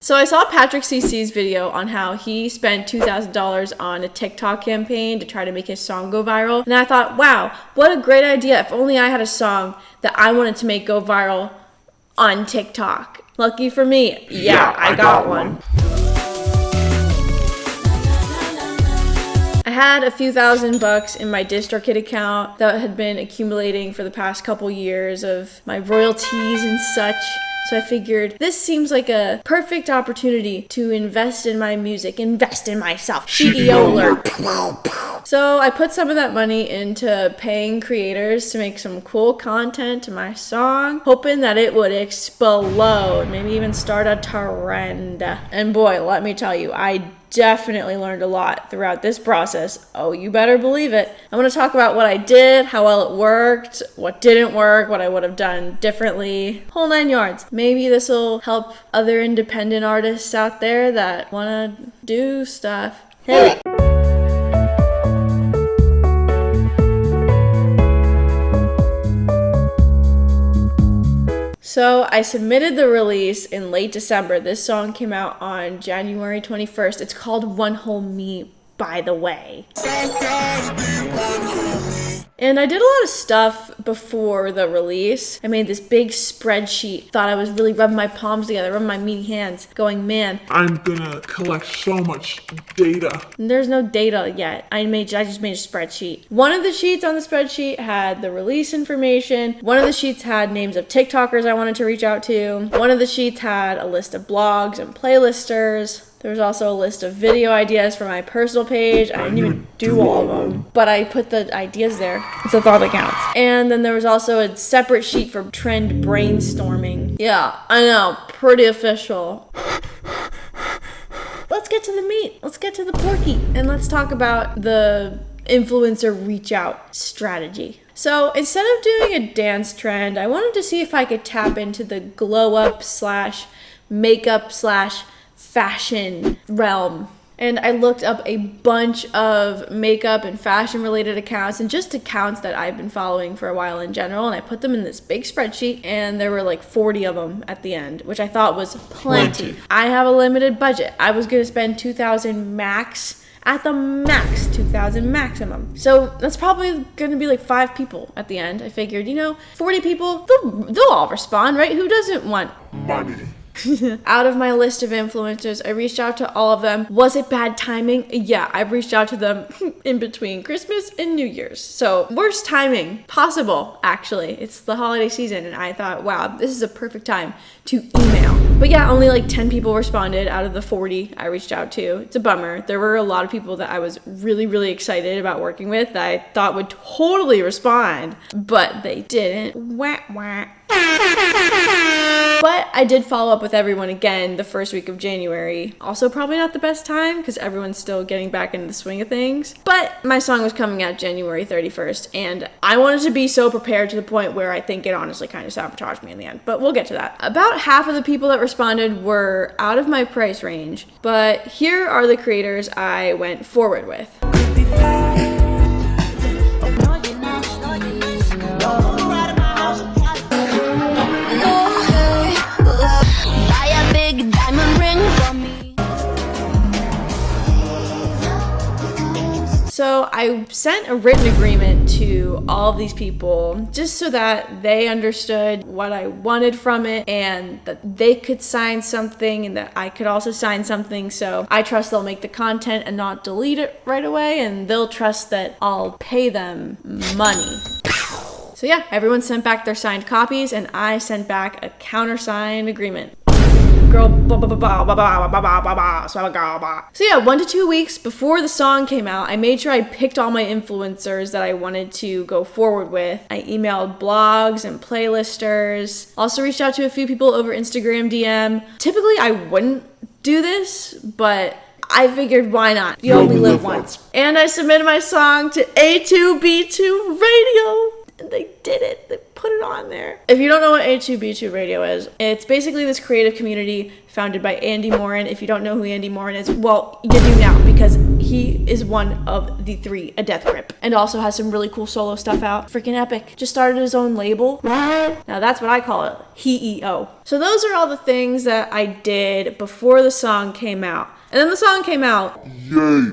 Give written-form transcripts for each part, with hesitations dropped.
So I saw Patrick CC's video on how he spent $2,000 on a TikTok campaign to try to make his song go viral. And I thought, wow, what a great idea. If only I had a song that I wanted to make go viral on TikTok. Lucky for me. Yeah, I got one. I had a few $1,000 in my DistroKid account that had been accumulating for the past couple years of my royalties and such. So I figured this seems like a perfect opportunity to invest in my music, invest in myself. CEO alert. So I put some of that money into paying creators to make some cool content to my song, hoping that it would explode, maybe even start a trend. And boy, let me tell you, I definitely learned a lot throughout this process. Oh, you better believe it. I'm going to talk about what I did, how well it worked, what didn't work, what I would have done differently, whole 9 yards. Maybe this will help other independent artists out there that want to do stuff. Hey. So I submitted the release in late December. This song came out on January 21st. It's called One Whole Me, by the way. And I did a lot of stuff before the release. I made this big spreadsheet. Thought I was really rubbing my palms together, rubbing my meaty hands, going, man, I'm gonna collect so much data. There's no data yet. I just made a spreadsheet. One of the sheets on the spreadsheet had the release information. One of the sheets had names of TikTokers I wanted to reach out to. One of the sheets had a list of blogs and playlisters. There was also a list of video ideas for my personal page. I didn't even do all of them, but I put the ideas there. It's a thought that counts. And then there was also a separate sheet for trend brainstorming. Yeah, I know, pretty official. Let's get to the meat. Let's get to the porky. And let's talk about the influencer reach out strategy. So instead of doing a dance trend, I wanted to see if I could tap into the glow up / makeup / fashion realm. And I looked up a bunch of makeup and fashion related accounts and just accounts that I've been following for a while in general. And I put them in this big spreadsheet and there were like 40 of them at the end, which I thought was plenty. I have a limited budget. I was going to spend $2,000 max. At the max, $2,000 maximum. So that's probably gonna be like 5 people at the end. I figured, 40 people, they'll all respond, right? Who doesn't want money? Out of my list of influencers, I reached out to all of them. Was it bad timing? Yeah, I reached out to them in between Christmas and New Year's. So worst timing possible, actually. It's the holiday season and I thought, wow, this is a perfect time to email. But yeah, only like 10 people responded out of the 40 I reached out to. It's a bummer. There were a lot of people that I was really, really excited about working with that I thought would totally respond, but they didn't. Wah, wah. But I did follow up with everyone again the first week of January. Also probably not the best time because everyone's still getting back into the swing of things. But my song was coming out January 31st and I wanted to be so prepared to the point where I think it honestly kind of sabotaged me in the end. But we'll get to that. About half of the people that responded were out of my price range. But here are the creators I went forward with. So I sent a written agreement to all of these people just so that they understood what I wanted from it and that they could sign something and that I could also sign something. So I trust they'll make the content and not delete it right away, and they'll trust that I'll pay them money. So yeah, everyone sent back their signed copies and I sent back a countersigned agreement. Girl, So yeah, 1 to 2 weeks before the song came out, I made sure I picked all my influencers that I wanted to go forward with. I emailed blogs and playlisters. Also reached out to a few people over Instagram DM. Typically, I wouldn't do this, but I figured why not? You only live once. And I submitted my song to A2B2 Radio. And they did it. They put it on there. If you don't know what A2B2 Radio is, it's basically this creative community founded by Andy Morin. If you don't know who Andy Morin is, well, you do now, because he is one of the 3 a death grip, and also has some really cool solo stuff out. Freaking epic. Just started his own label. What? Now that's what I call it. He-E-O. So those are all the things that I did before the song came out. And then the song came out. Yay!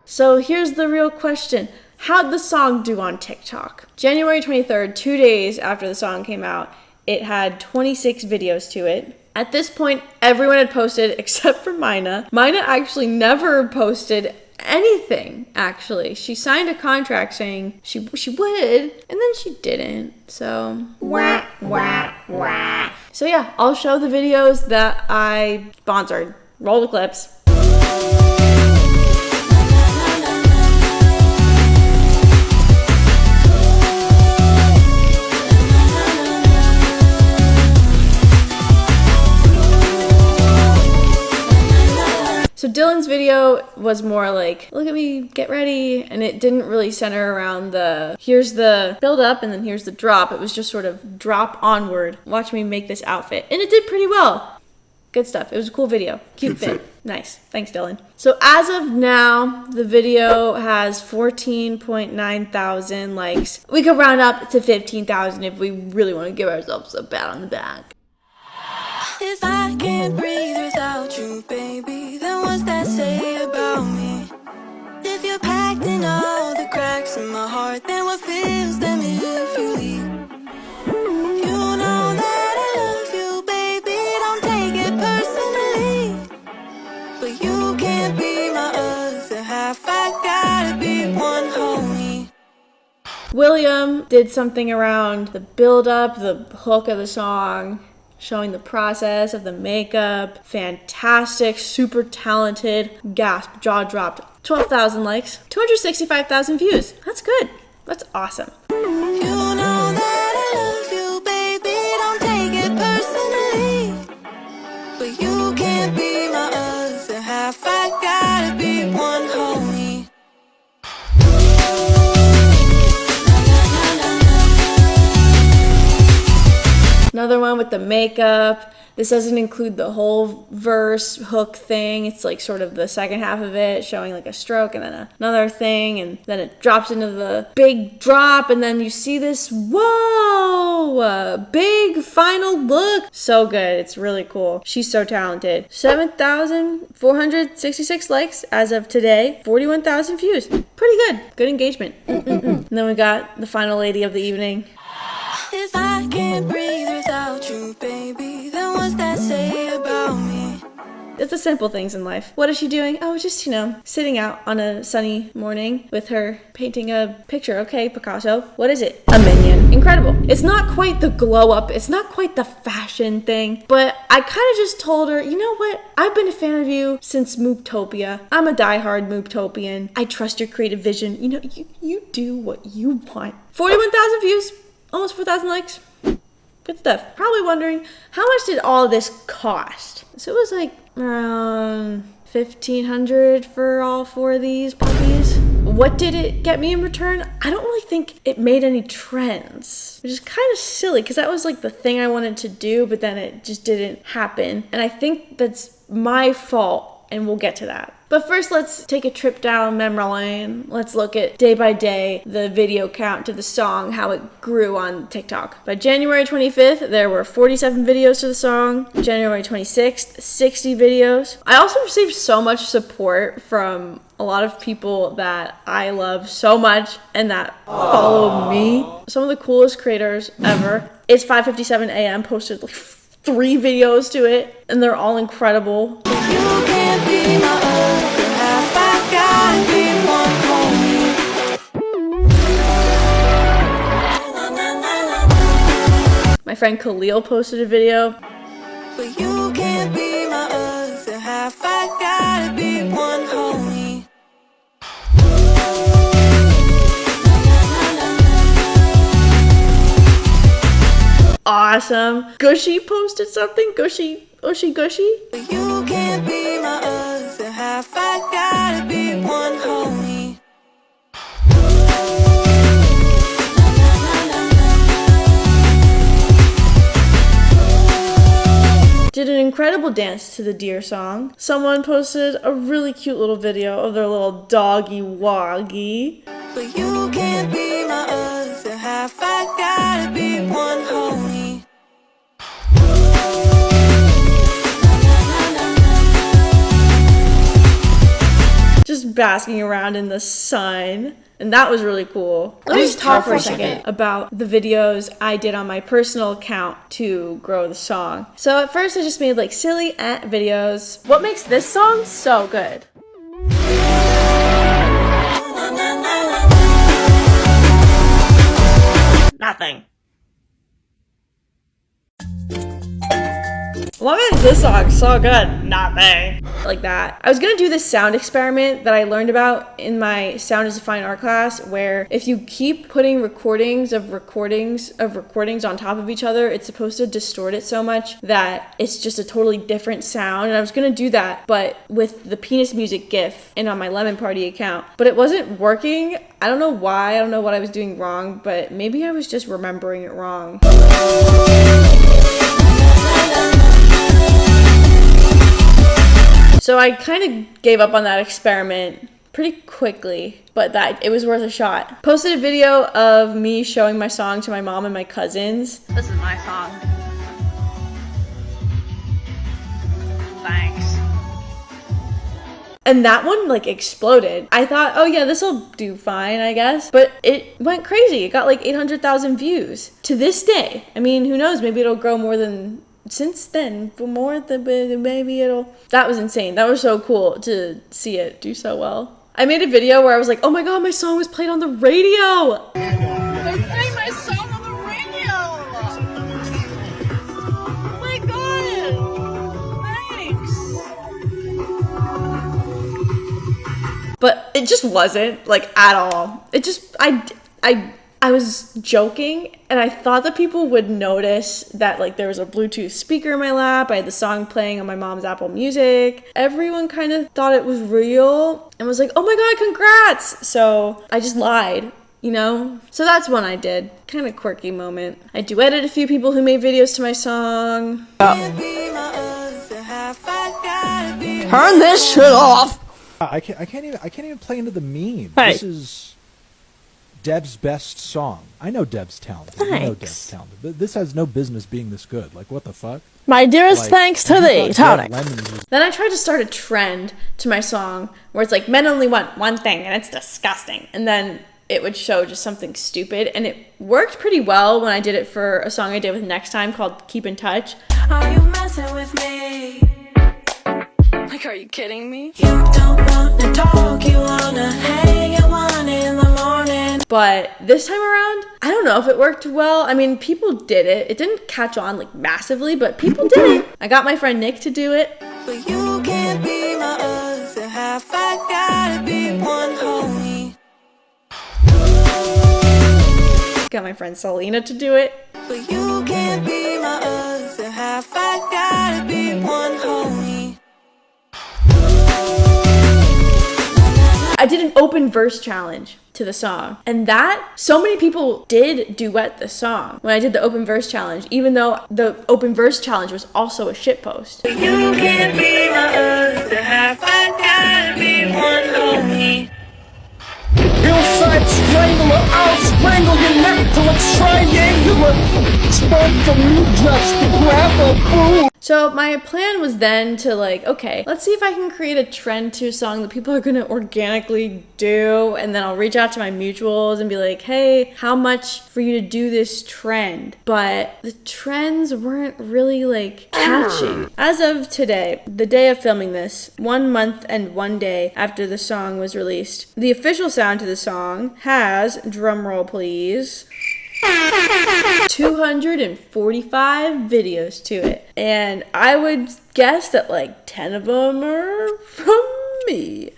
So here's the real question. How'd the song do on TikTok? January 23rd, 2 days after the song came out, it had 26 videos to it. At this point, everyone had posted except for Mina. Mina actually never posted anything, actually. She signed a contract saying she would, and then she didn't. So, wah, wah, wah. So yeah, I'll show the videos that I sponsored. Roll the clips. So Dylan's video was more like, look at me, get ready. And it didn't really center around here's the build up and then here's the drop. It was just sort of drop onward. Watch me make this outfit. And it did pretty well. Good stuff. It was a cool video. Cute fit. Nice. Thanks, Dylan. So as of now, the video has 14.9 thousand likes. We could round up to 15,000 if we really want to give ourselves a pat on the back. If I can't breathe without you, baby, then what's that say about me? If you're packed in all the cracks in my heart, then what feels them if you leave? You know that I love you, baby, don't take it personally. But you can't be my other half, I gotta be one homie. William did something around the build-up, the hook of the song, showing the process of the makeup. Fantastic, super talented. Gasp, jaw dropped. 12,000 likes, 265,000 views. That's good. That's awesome. You know that I love you, baby, don't take it personally. But you can't be my other half, I gotta be one homie. Another one with the makeup. This doesn't include the whole verse hook thing. It's like sort of the second half of it, showing like a stroke and then another thing, and then it drops into the big drop, and then you see this, whoa, big final look. So good. It's really cool. She's so talented. 7,466 likes as of today. 41,000 views. Pretty good. Good engagement. And then we got the final lady of the evening. If I can't breathe without you, baby, then what's that say about me? It's the simple things in life. What is she doing? Oh, just, sitting out on a sunny morning with her painting a picture. Okay, Picasso. What is it? A minion. Incredible. It's not quite the glow up. It's not quite the fashion thing. But I kind of just told her, you know what? I've been a fan of you since Mooptopia. I'm a diehard Mooptopian. I trust your creative vision. You do what you want. 41,000 views. Almost 4,000 likes. Good stuff. Probably wondering, how much did all this cost? So it was like around $1,500 for all 4 of these puppies. What did it get me in return? I don't really think it made any trends, which is kind of silly because that was like the thing I wanted to do, but then it just didn't happen. And I think that's my fault, and we'll get to that. But first, let's take a trip down memory lane. Let's look at day by day the video count to the song, how it grew on TikTok. By January 25th, there were 47 videos to the song. January 26th, 60 videos. I also received so much support from a lot of people that I love so much and that follow me. Some of the coolest creators ever. It's 5:57 a.m. posted like 3 videos to it, and they're all incredible. You can't be my other half, I gotta be one homie. My friend Khalil posted a video. But you can't be my other half, I gotta be one homie. Awesome. Gushy posted something. Gushy. But you can't be my other half. half. I gotta be one homie. Did an incredible dance to the Deer song. Someone posted a really cute little video of their little doggy woggy. But you can't be my other half. I gotta be one homie. Just basking around in the sun. And that was really cool. Let me just talk for a second about the videos I did on my personal account to grow the song. So at first I just made like silly videos. What makes this song so good? Nothing. What makes this song so good? Nothing. Like that. I was gonna do this sound experiment that I learned about in my Sound is a Fine Art class, where if you keep putting recordings on top of each other, it's supposed to distort it so much that it's just a totally different sound. And I was gonna do that, but with the penis music GIF and on my Lemon Party account. But it wasn't working. I don't know why. I don't know what I was doing wrong, but maybe I was just remembering it wrong. So I kind of gave up on that experiment pretty quickly, but that it was worth a shot. Posted a video of me showing my song to my mom and my cousins. This is my song. Thanks. And that one like exploded. I thought, oh yeah, this will do fine, I guess. But it went crazy. It got like 800,000 views. To this day. I mean, who knows? Maybe it'll grow more than since then. For more than maybe it'll. That was insane. That was so cool to see it do so well. I made a video where I was like, oh my god, my song was played on the radio. They're playing my song on the radio. Oh my god. Thanks. But it just wasn't, like, at all. It just, I was joking, and I thought that people would notice that, like, there was a Bluetooth speaker in my lap. I had the song playing on my mom's Apple Music. Everyone kind of thought it was real and was like, oh my god, congrats! So I just lied, you know? So that's one I did. Kind of quirky moment. I duetted a few people who made videos to my song. Turn this shit off. I can't even play into the meme. Hey. This is Deb's best song. I know Deb's talented. I know Thanks. Deb's talented. But this has no business being this good. Like, what the fuck? My dearest Like, thanks to you thee, thought Tony. Deb Lemons was Then I tried to start a trend to my song where it's like, men only want one thing, and it's disgusting. And then it would show just something stupid. And it worked pretty well when I did it for a song I did with Next Time called Keep in Touch. Are you messing with me? Like, are you kidding me? You don't wanna talk, you wanna hang at 1 in the morning. But this time around, I don't know if it worked well. I mean, people did it. It didn't catch on like massively, but people did it. I got my friend Nick to do it. But you can't be my other half. I gotta be one homie. Got my friend Selena to do it. But you can't be my other half. I gotta be one homie. I did an open verse challenge to the song. And that, so many people did duet the song when I did the open verse challenge, even though the open verse challenge was also a shitpost. But you can't be my other half. I gotta be one homie. Hillside strangler, I'll strangle your neck till it's triangular. Stand for me just to grab a fool. So my plan was then to like, okay, let's see if I can create a trend to a song that people are gonna organically do, and then I'll reach out to my mutuals and be like, hey, how much for you to do this trend? But the trends weren't really like catching. As of today, the day of filming this, 1 month and 1 day after the song was released, the official sound to the song has, drumroll please, 245 videos to it. And I would guess that like 10 of them are from me.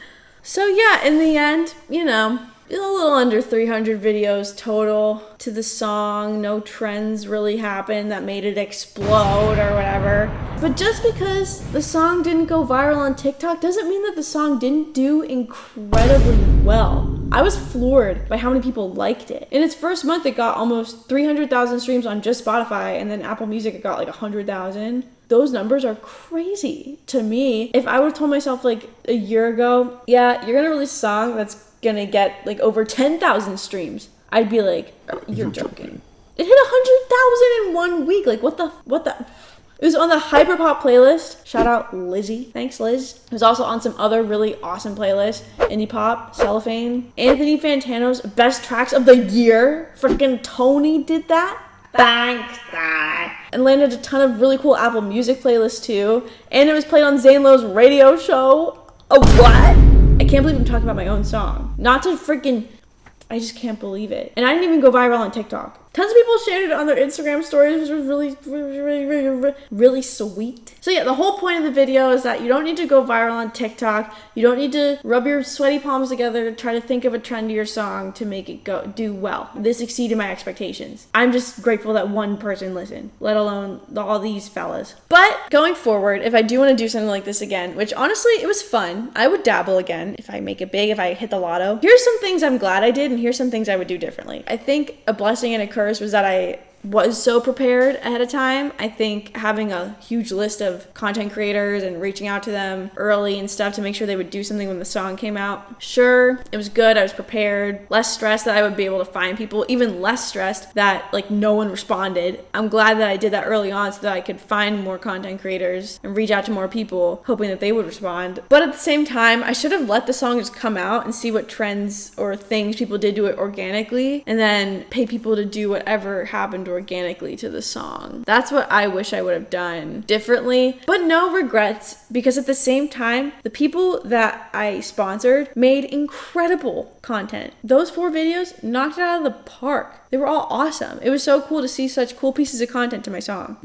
So yeah, in the end, you know, a little under 300 videos total to the song. No trends really happened that made it explode or whatever. But just because the song didn't go viral on TikTok doesn't mean that the song didn't do incredibly well. I was floored by how many people liked it. In its first month, it got almost 300,000 streams on just Spotify, and then Apple Music, it got like 100,000. Those numbers are crazy to me. If I would have told myself like a year ago, yeah, you're gonna release a song that's gonna get like over 10,000 streams, I'd be like, you're joking. It hit 100,000 in 1 week. Like what the? It was on the Hyperpop playlist. Shout out Lizzie. Thanks, Liz. It was also on some other really awesome playlists. Indie Pop, Cellophane, Anthony Fantano's Best Tracks of the Year. Freaking Tony did that. Thanks, guy. And landed a ton of really cool Apple Music playlists too. And it was played on Zane Lowe's radio show. A what? I can't believe I'm talking about my own song. Not to freaking... I just can't believe it. And I didn't even go viral on TikTok. Tons of people shared it on their Instagram stories, which was really sweet. So yeah, the whole point of the video is that you don't need to go viral on TikTok. You don't need to rub your sweaty palms together to try to think of a trendier song to make it do well. This exceeded my expectations. I'm just grateful that one person listened, let alone all these fellas. But going forward, if I do want to do something like this again, which honestly, it was fun. I would dabble again if I make it big, if I hit the lotto. Here's some things I'm glad I did, and here's some things I would do differently. I think a blessing and a curse was that I was so prepared ahead of time. I think having a huge list of content creators and reaching out to them early and stuff to make sure they would do something when the song came out. Sure, it was good. I was prepared. Less stressed that I would be able to find people. Even less stressed that like no one responded. I'm glad that I did that early on so that I could find more content creators and reach out to more people hoping that they would respond. But at the same time, I should have let the song just come out and see what trends or things people did to it organically and then pay people to do whatever happened organically to the song. That's what I wish I would have done differently, but no regrets, because at the same time, the people that I sponsored made incredible content. Those 4 videos knocked it out of the park. They were all awesome. It was so cool to see such cool pieces of content to my song.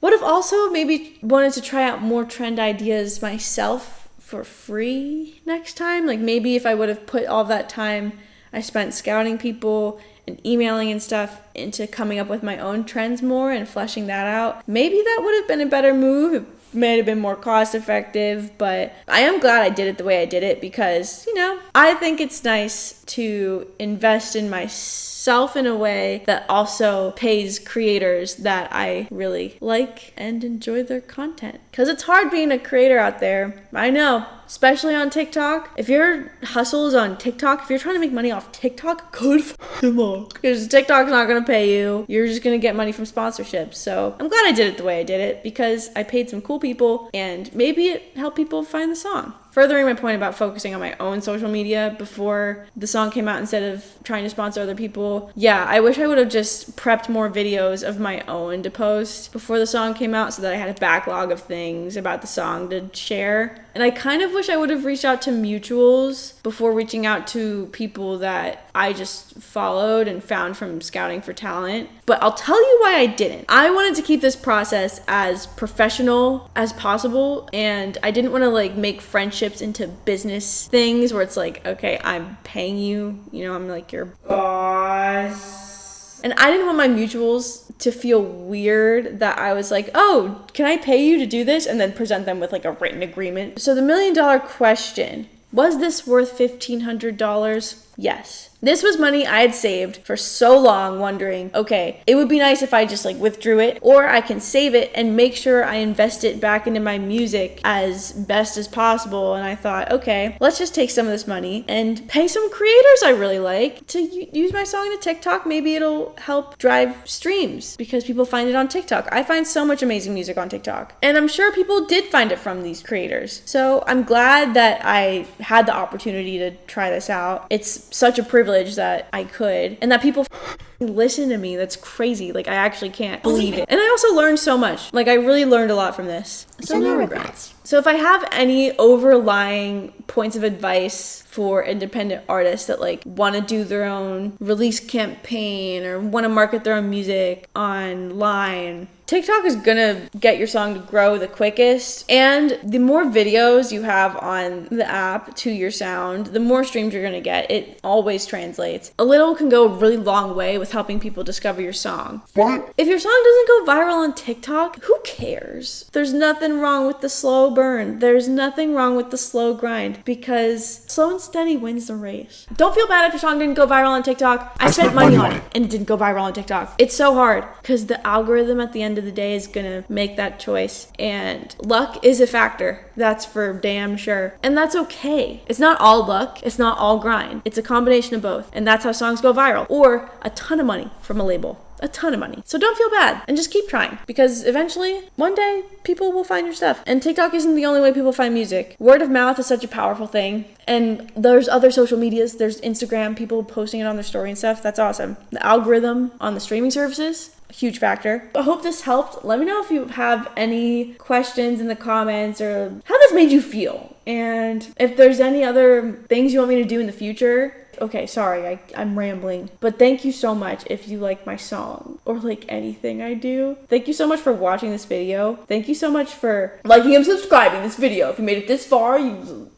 What if also maybe wanted to try out more trend ideas myself for free next time? Like maybe if I would have put all that time I spent scouting people and emailing and stuff into coming up with my own trends more and fleshing that out, maybe that would have been a better move. It may have been more cost effective, but I am glad I did it the way I did it because, you know, I think it's nice to invest in myself in a way that also pays creators that I really like and enjoy their content. Because it's hard being a creator out there. I know, especially on TikTok. If your hustle is on TikTok, if you're trying to make money off TikTok, good luck. Because TikTok's not going to pay you. You're just going to get money from sponsorships. So I'm glad I did it the way I did it because I paid some cool people and maybe it helped people find the song. Furthering my point about focusing on my own social media before the song came out instead of trying to sponsor other people. Yeah, I wish I would have just prepped more videos of my own to post before the song came out so that I had a backlog of things about the song to share. And I kind of wish I would have reached out to mutuals before reaching out to people that I just followed and found from scouting for talent. But I'll tell you why I didn't. I wanted to keep this process as professional as possible, and I didn't want to like make friendships into business things where it's like, okay, I'm paying you, you know, I'm like your boss. And I didn't want my mutuals to feel weird that I was like, oh, can I pay you to do this? And then present them with like a written agreement. So the $1 million question, was this worth $1,500? Yes. This was money I had saved for so long, wondering, okay, it would be nice if I just like withdrew it, or I can save it and make sure I invest it back into my music as best as possible. And I thought, okay, let's just take some of this money and pay some creators I really like to use my song to TikTok. Maybe it'll help drive streams because people find it on TikTok. I find so much amazing music on TikTok, and I'm sure people did find it from these creators. So I'm glad that I had the opportunity to try this out. It's such a privilege that I could, and that people listen to me. That's crazy. Like, I actually can't believe it. And I also learned so much. Like, I really learned a lot from this. So no regrets. So if I have any overlying points of advice for independent artists that like want to do their own release campaign or want to market their own music online, TikTok is gonna get your song to grow the quickest, and the more videos you have on the app to your sound, the more streams you're gonna get. It always translates. A little can go a really long way with helping people discover your song. What? If your song doesn't go viral on TikTok, who cares? There's nothing wrong with the slow burn. There's nothing wrong with the slow grind, because slow and steady wins the race. Don't feel bad if your song didn't go viral on TikTok. I spent money on it and it didn't go viral on TikTok. It's so hard because the algorithm at the end of the day is gonna make that choice, and luck is a factor. That's for damn sure. And that's okay. It's not all luck. It's not all grind. It's a combination of both. And that's how songs go viral. Or a ton of money from a label. A ton of money. So don't feel bad and just keep trying, because eventually, one day, people will find your stuff. And TikTok isn't the only way people find music. Word of mouth is such a powerful thing. And there's other social medias. There's Instagram, people posting it on their story and stuff. That's awesome. The algorithm on the streaming services, huge factor. I hope this helped. Let me know if you have any questions in the comments or how this made you feel. And if there's any other things you want me to do in the future. Okay, sorry, I'm rambling. But thank you so much if you like my song or like anything I do. Thank you so much for watching this video. Thank you so much for liking and subscribing this video. If you made it this far, you